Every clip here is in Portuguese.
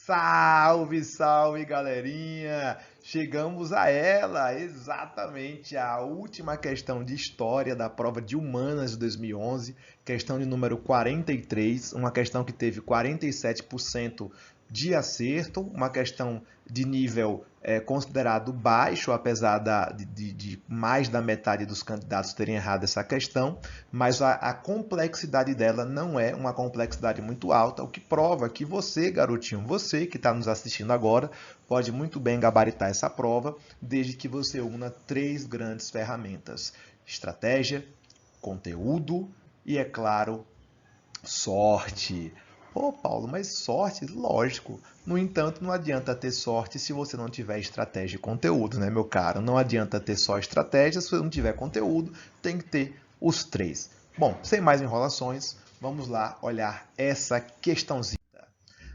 Salve, salve, galerinha! Chegamos a ela, exatamente a última questão de história da prova de humanas de 2011, questão de número 43, uma questão que teve 47% de acerto, uma questão de nível considerado baixo, apesar de mais da metade dos candidatos terem errado essa questão, mas a complexidade dela não é uma complexidade muito alta, o que prova que você, garotinho, você que está nos assistindo agora, pode muito bem gabaritar essa prova, desde que você una três grandes ferramentas: estratégia, conteúdo e, é claro, sorte. Pô, Paulo, mas sorte? Lógico. No entanto, não adianta ter sorte se você não tiver estratégia e conteúdo, né, meu caro? Não adianta ter só estratégia se você não tiver conteúdo, tem que ter os três. Bom, sem mais enrolações, vamos lá olhar essa questãozinha.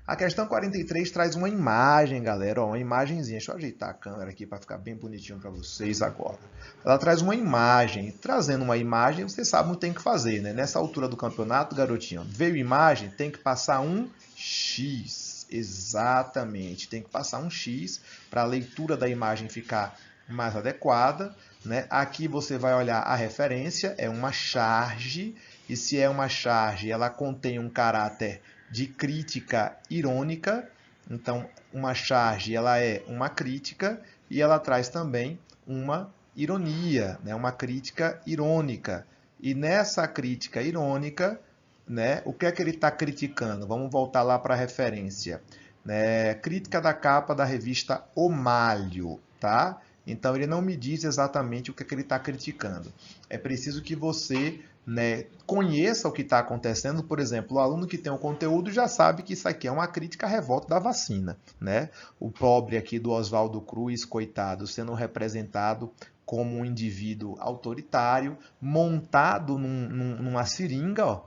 A questão 43 traz uma imagem, galera, ó, uma imagenzinha. Deixa eu ajeitar a câmera aqui para ficar bem bonitinho para vocês agora. Ela traz uma imagem. Trazendo uma imagem, você sabe o que tem que fazer, né? Nessa altura do campeonato, garotinho, veio imagem, tem que passar um X. Exatamente, tem que passar um X para a leitura da imagem ficar mais adequada, né? Aqui você vai olhar a referência, é uma charge, e se é uma charge, ela contém um caráter de crítica irônica. Então, uma charge ela é uma crítica e ela traz também uma ironia, né? Uma crítica irônica. E nessa crítica irônica, né, o que é que ele está criticando? Vamos voltar lá para a referência. Né? Crítica da capa da revista O Malho, tá? Então ele não me diz exatamente o que é que ele está criticando. É preciso que você, né, conheça o que está acontecendo. Por exemplo, o aluno que tem o conteúdo já sabe que isso aqui é uma crítica à revolta da vacina, né? O pobre aqui do Oswaldo Cruz, coitado, sendo representado como um indivíduo autoritário, montado numa seringa, ó,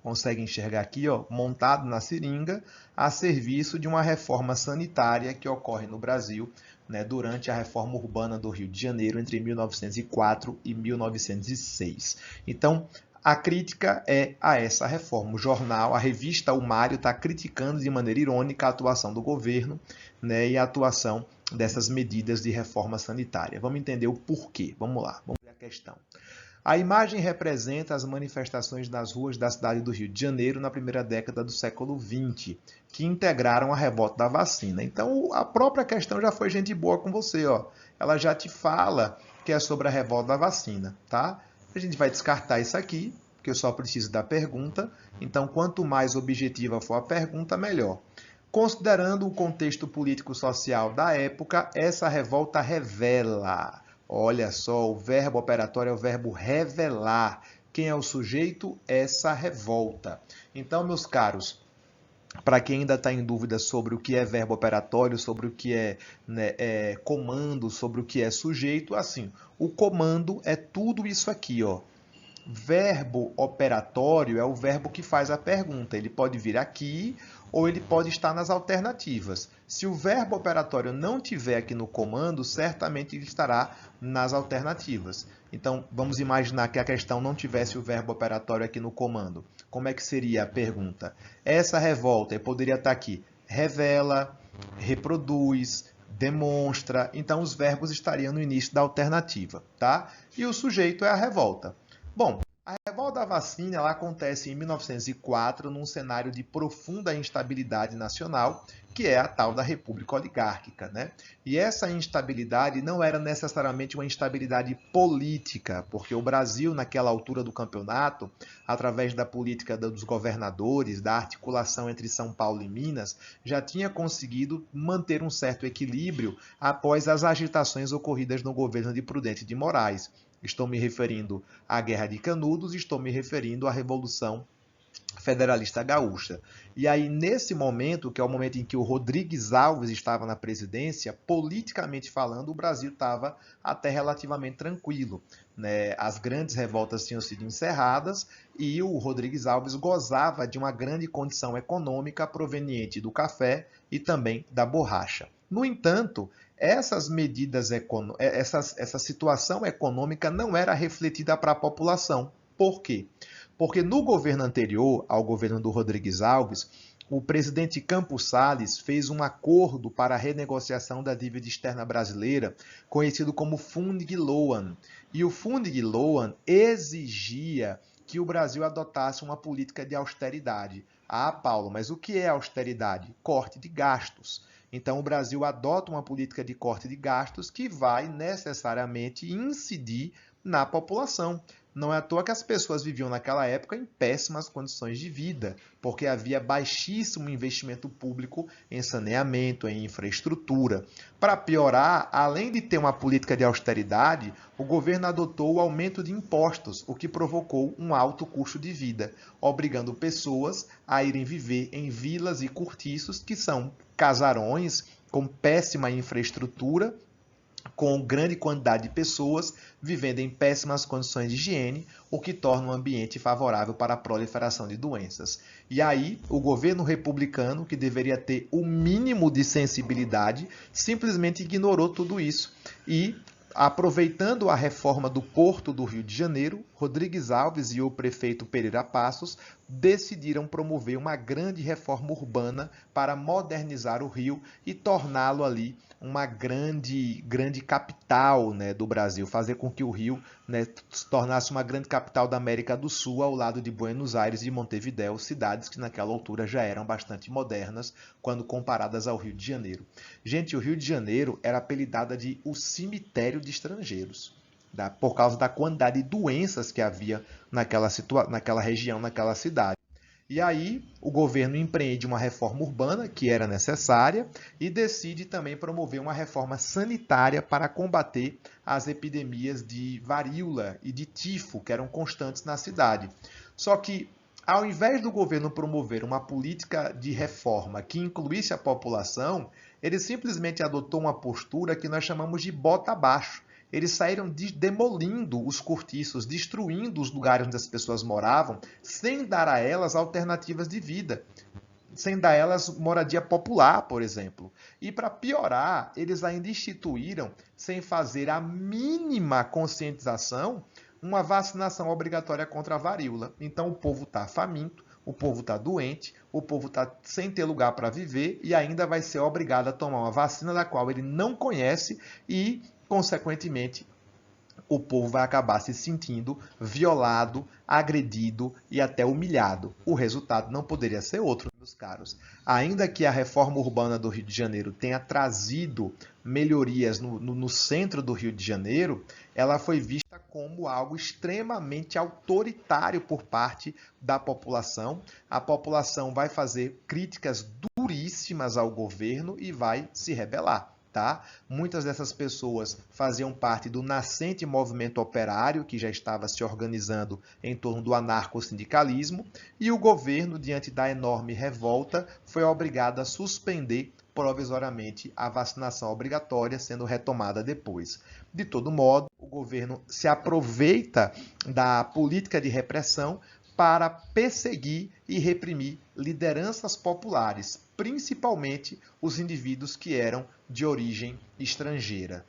consegue enxergar aqui, ó, montado na seringa, a serviço de uma reforma sanitária que ocorre no Brasil, né, durante a reforma urbana do Rio de Janeiro entre 1904 e 1906. Então, a crítica é a essa reforma. O jornal, a revista O Mário, está criticando de maneira irônica a atuação do governo, né, e a atuação dessas medidas de reforma sanitária. Vamos entender o porquê. Vamos lá, vamos ver a questão. A imagem representa as manifestações nas ruas da cidade do Rio de Janeiro na primeira década do século XX, que integraram a revolta da vacina. Então, a própria questão já foi gente boa com você, ó. Ela já te fala que é sobre a revolta da vacina, tá? A gente vai descartar isso aqui, porque eu só preciso da pergunta. Então, quanto mais objetiva for a pergunta, melhor. Considerando o contexto político-social da época, essa revolta revela. Olha só, o verbo operatório é o verbo revelar. Quem é o sujeito? Essa revolta. Então, meus caros, para quem ainda está em dúvida sobre o que é verbo operatório, sobre o que é, né, comando, sobre o que é sujeito, assim, o comando é tudo isso aqui, ó. Verbo operatório é o verbo que faz a pergunta. Ele pode vir aqui ou ele pode estar nas alternativas. Se o verbo operatório não tiver aqui no comando, certamente ele estará nas alternativas. Então, vamos imaginar que a questão não tivesse o verbo operatório aqui no comando. Como é que seria a pergunta? Essa revolta poderia estar aqui: revela, reproduz, demonstra. Então, os verbos estariam no início da alternativa, tá? E o sujeito é a revolta. Bom, a revolta da vacina ela acontece em 1904 num cenário de profunda instabilidade nacional, que é a tal da República Oligárquica, né? E essa instabilidade não era necessariamente uma instabilidade política, porque o Brasil, naquela altura do campeonato, através da política dos governadores, da articulação entre São Paulo e Minas, já tinha conseguido manter um certo equilíbrio após as agitações ocorridas no governo de Prudente de Moraes. Estou me referindo à Guerra de Canudos, estou me referindo à Revolução Federalista Gaúcha. E aí, nesse momento, que é o momento em que o Rodrigues Alves estava na presidência, politicamente falando, o Brasil estava até relativamente tranquilo, né? As grandes revoltas tinham sido encerradas e o Rodrigues Alves gozava de uma grande condição econômica proveniente do café e também da borracha. No entanto, essas medidas, essa situação econômica não era refletida para a população. Por quê? Porque no governo anterior ao governo do Rodrigues Alves, o presidente Campos Salles fez um acordo para a renegociação da dívida externa brasileira, conhecido como Funding-Loan. E o Funding-Loan exigia que o Brasil adotasse uma política de austeridade. Ah, Paulo, mas o que é austeridade? Corte de gastos. Então, o Brasil adota uma política de corte de gastos que vai necessariamente incidir na população. Não é à toa que as pessoas viviam naquela época em péssimas condições de vida, porque havia baixíssimo investimento público em saneamento, em infraestrutura. Para piorar, além de ter uma política de austeridade, o governo adotou o aumento de impostos, o que provocou um alto custo de vida, obrigando pessoas a irem viver em vilas e cortiços, que são casarões com péssima infraestrutura, com grande quantidade de pessoas vivendo em péssimas condições de higiene, o que torna um ambiente favorável para a proliferação de doenças. E aí, o governo republicano, que deveria ter o mínimo de sensibilidade, simplesmente ignorou tudo isso e, aproveitando a reforma do Porto do Rio de Janeiro, Rodrigues Alves e o prefeito Pereira Passos decidiram promover uma grande reforma urbana para modernizar o Rio e torná-lo ali uma grande capital, né, do Brasil, fazer com que o Rio, né, se tornasse uma grande capital da América do Sul, ao lado de Buenos Aires e Montevidéu, cidades que naquela altura já eram bastante modernas quando comparadas ao Rio de Janeiro. Gente, o Rio de Janeiro era apelidada de o cemitério de estrangeiros, por causa da quantidade de doenças que havia naquela região, naquela cidade. E aí o governo empreende uma reforma urbana, que era necessária, e decide também promover uma reforma sanitária para combater as epidemias de varíola e de tifo, que eram constantes na cidade. Só que, ao invés do governo promover uma política de reforma que incluísse a população, ele simplesmente adotou uma postura que nós chamamos de bota abaixo. Eles saíram demolindo os cortiços, destruindo os lugares onde as pessoas moravam, sem dar a elas alternativas de vida, sem dar a elas moradia popular, por exemplo. E para piorar, eles ainda instituíram, sem fazer a mínima conscientização, uma vacinação obrigatória contra a varíola. Então o povo está faminto, o povo está doente, o povo está sem ter lugar para viver e ainda vai ser obrigado a tomar uma vacina da qual ele não conhece e, consequentemente, o povo vai acabar se sentindo violado, agredido e até humilhado. O resultado não poderia ser outro, meus caros. Ainda que a reforma urbana do Rio de Janeiro tenha trazido melhorias no centro do Rio de Janeiro, ela foi vista como algo extremamente autoritário por parte da população. A população vai fazer críticas duríssimas ao governo e vai se rebelar. Tá? Muitas dessas pessoas faziam parte do nascente movimento operário, que já estava se organizando em torno do anarcossindicalismo, e o governo, diante da enorme revolta, foi obrigado a suspender provisoriamente a vacinação obrigatória, sendo retomada depois. De todo modo, o governo se aproveita da política de repressão para perseguir e reprimir lideranças populares, principalmente os indivíduos que eram de origem estrangeira.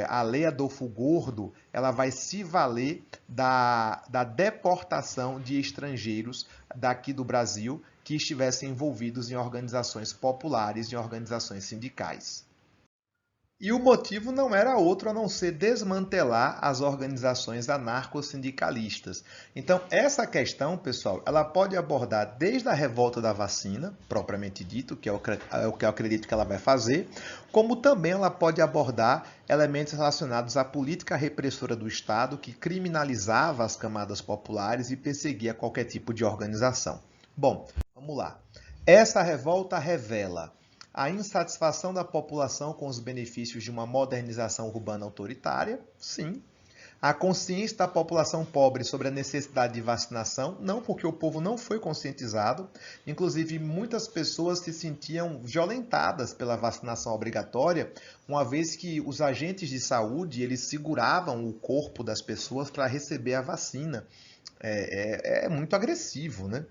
A Lei Adolfo Gordo, ela vai se valer da deportação de estrangeiros daqui do Brasil que estivessem envolvidos em organizações populares, em organizações sindicais. E o motivo não era outro a não ser desmantelar as organizações anarcossindicalistas. Então, essa questão, pessoal, ela pode abordar desde a revolta da vacina, propriamente dito, que é o que eu acredito que ela vai fazer, como também ela pode abordar elementos relacionados à política repressora do Estado, que criminalizava as camadas populares e perseguia qualquer tipo de organização. Bom, vamos lá. Essa revolta revela a insatisfação da população com os benefícios de uma modernização urbana autoritária, sim. A consciência da população pobre sobre a necessidade de vacinação, não, porque o povo não foi conscientizado. Inclusive, muitas pessoas se sentiam violentadas pela vacinação obrigatória, uma vez que os agentes de saúde eles seguravam o corpo das pessoas para receber a vacina. É muito agressivo, né?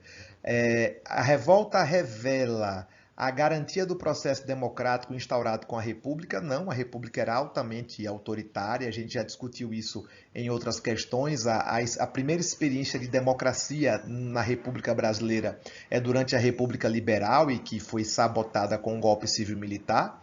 A revolta revela A garantia do processo democrático instaurado com a República, não, a República era altamente autoritária, a gente já discutiu isso em outras questões. A primeira experiência de democracia na República Brasileira é durante a República Liberal e que foi sabotada com um golpe civil-militar.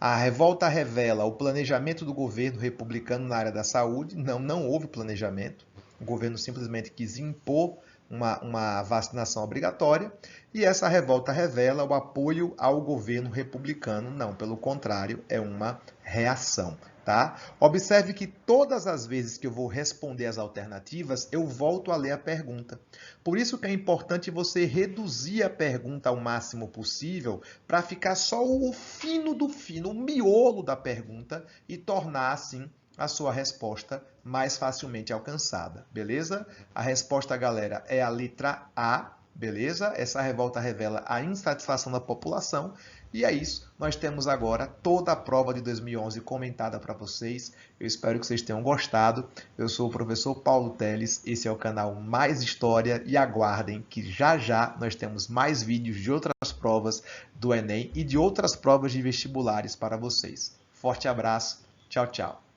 A revolta revela o planejamento do governo republicano na área da saúde. Não houve planejamento. O governo simplesmente quis impor uma vacinação obrigatória. E essa revolta revela o apoio ao governo republicano. Não, pelo contrário, é uma reação. Tá? Observe que todas as vezes que eu vou responder as alternativas, eu volto a ler a pergunta. Por isso que é importante você reduzir a pergunta ao máximo possível para ficar só o fino do fino, o miolo da pergunta e tornar assim a sua resposta mais facilmente alcançada, beleza? A resposta, galera, é a letra A, beleza? Essa revolta revela a insatisfação da população. E é isso, nós temos agora toda a prova de 2011 comentada para vocês. Eu espero que vocês tenham gostado. Eu sou o professor Paulo Teles, esse é o canal Mais História e aguardem que já já nós temos mais vídeos de outras provas do Enem e de outras provas de vestibulares para vocês. Forte abraço, tchau, tchau.